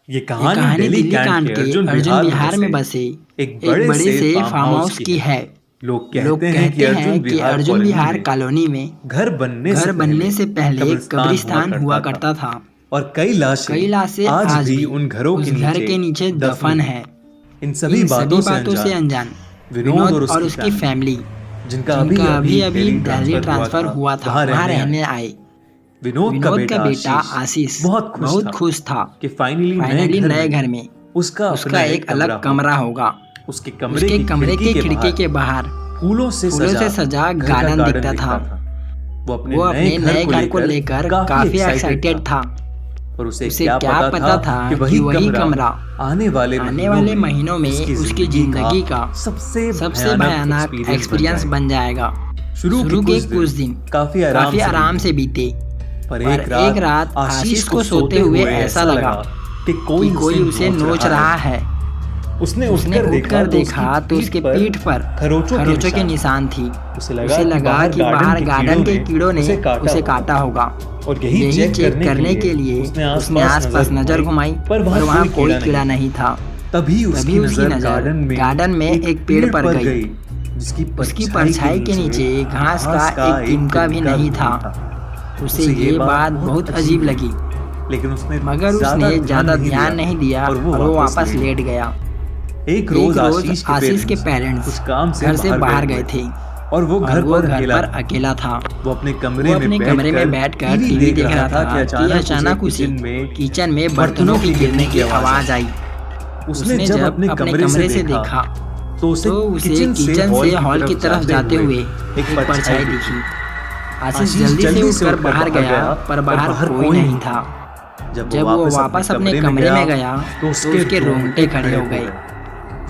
ये ये कहानी कहानी दिल्ली दिल्ली कैंट कांड के के अर्जुन अर्जुन बिहार बिहार में में बसे बसे एक एक बड़े बड़े से से फार्म फार्म हाउस हाउस की की है। है। लोग लोग कहते हैं कि कहते अर्जुन हैं कि बिहार अर्जुन कॉलोनी बिहार में कॉलोनी में घर बनने घर बनने से पहले कब्रिस्तान कब्रिस्तान हुआ करता था। और कई कई लाशें लाशें आज आज भी भी उन घरों उस के घर नीचे के नीचे दफन दफन है। है। इन सभी इन बातों सभी से बातों से अनजान विनोद और विनोद और उसकी उसकी फैमिली, जिनका अभी जिनका अभी अभी अभी दिल्ली दिल्ली ट्रांसफर ट्रांसफर हुआ था, वहां वहाँ रहने रहने आए। आए। विनोद का विनोद का बेटा बेटा आशीष बहुत खुश था कि फाइनली फाइनली नए घर में में उसका उसका एक अलग कमरा होगा। उसके उसके कमरे की खिड़की के बाहर फूलों से सजा घर का गार्डन दिखता था। वो वो अपने नए घर को लेकर काफी एक्साइटेड था। और उसे उसे क्या पता था कि वही कमरा आने वाले महीनों में उसकी जिंदगी का सबसे भयानक एक्सपीरियंस बन जाएगा। शुरू के कुछ दिन काफी आराम से बीते, पर एक रात आशीष को सोते हुए ऐसा लगा कि कोई उसे नोच रहा है। उसने उठकर देखा तो उसके पीठ पर खरोंचों के निशान थी। उसे लगा कि बाहर गार्डन के कीड़ों ने उसे काटा होगा। और यही चेक करने के लिए उसने आसपास नजर घुमाई, पर वहाँ कोई कीड़ा नहीं था। तभी उसकी नजर गार्डन में एक पेड़ पर गई, उसकी परछाई के नीचे घास का एक तिनका भी नहीं था। उसे ये बात बहुत अजीब लगी, मगर उसने ज्यादा ध्यान नहीं दिया और वो वापस लेट गया। एक रोज आशीष के पेरेंट्स घर से बाहर गए थे और वो घर पर अकेला था। वो अपने कमरे में बैठकर टीवी देख रहा था कि अचानक उसे किचन में बर्तनों की गिरने की आवाज आई। उसने जब अपने कमरे से देखा तो उसे किचन से हॉल की तरफ जाते हुए एक परछाई दिखी। आशीष जल्दी से उठकर बाहर गया, पर बाहर कोई नहीं था। जब वो वापस अपने कमरे में गया तो उसके रोंगटे खड़े हो गए।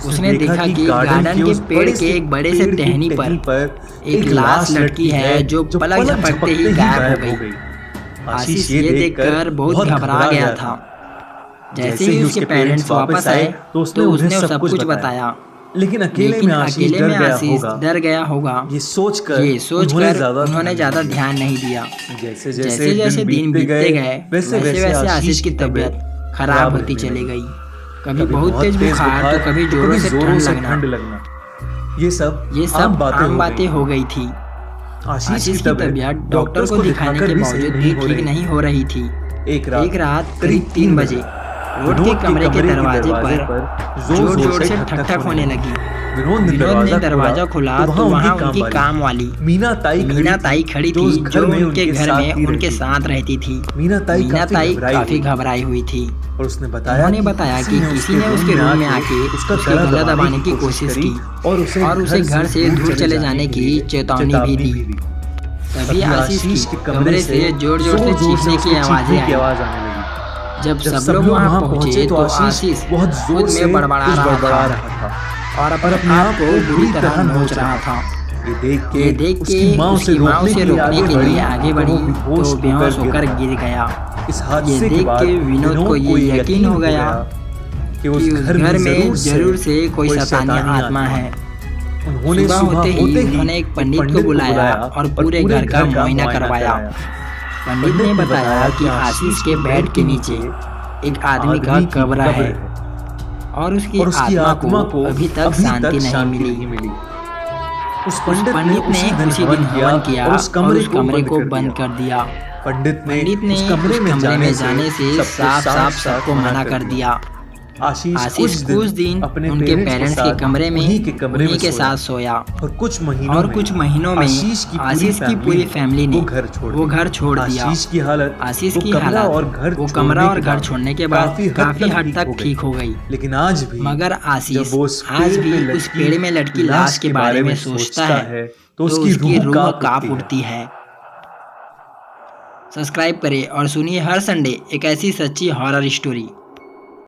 उसने देखा कि गार्डन के पेड़ के एक बड़े से टहनी पर एक लाश लटकी है जो पलक झपकते ही गायब हो गई। आशीष ये देखकर बहुत घबरा गया था। जैसे ही उसके पेरेंट्स वापस आए तो उसने सब कुछ बताया, लेकिन अकेले में आशीष डर गया होगा। ये सोचकर उन्होंने ज्यादा ध्यान नहीं दिया। जैसे जैसे दिन बीतते गए वैसे आशीष की तबीयत खराब होती चली गई। कभी बहुत तेज बुखार तो कभी जोरों से ठंड लगना। ये सब आम बातें हो गई थी। आशीष की तबीयत डॉक्टर को दिखाने के बावजूद भी ठीक नहीं हो रही थी। एक रात करीब 3 बजे रोड के कमरे के दरवाजे पर जोर से ठक ठक होने लगी। विनोद ने दरवाजा खोला तो वहाँ उनकी काम वाली मीना ताई खड़ी थी, जो उनके घर में उनके साथ रहती थी। मीना ताई काफी घबराई हुई थी और उन्होंने बताया कि किसी ने उसके रूम में आके उसका गला दबाने की कोशिश की और उसे घर से दूर चले जाने की चेतावनी भी दी। तभी आशीष के कमरे से जोर से चीखने की आवाजें आई। जब सब लोग वहाँ पहुँचे तो आशीष बहुत जोर में बड़बड़ा रहा था और अपने आप को बुरी तरह नोच रहा था। ये देख के उसकी माँ उसे रोकने के लिए आगे बढ़ी तो बेहोश होकर गिर गया। ये देख के विनोद को ये यकीन हो गया कि उस घर में जरूर से कोई शैतानी आत्मा है। सुबह होते ही उन्होंने एक पंडित को बुलाया और पूरे घर का मुआयना करवाया। पंडित ने बताया कि आशीष के बेड के नीचे एक आदमी का कब्र है और उसकी आत्मा को अभी तक शांति नहीं मिली। उस पंडित ने उसी दिन हवन किया और उस कमरे को बंद कर दिया। पंडित ने उस कमरे में जाने से साफ सबको मना कर दिया। आशीष कुछ दिन उनके पेरेंट्स के कमरे में उन्हीं के साथ सोया और कुछ महीनों में आशीष की पूरी फैमिली ने वो घर छोड़ दिया। आशीष की हालत वो कमरा और घर छोड़ने के बाद काफी हद तक ठीक हो गई। लेकिन मगर आशीष आज भी उस पेड़ में लटकी लाश के बारे में सोचता है तो उसकी रूह कांप उठती है। सब्सक्राइब करें और सुनिए हर संडे एक ऐसी सच्ची हॉरर स्टोरी।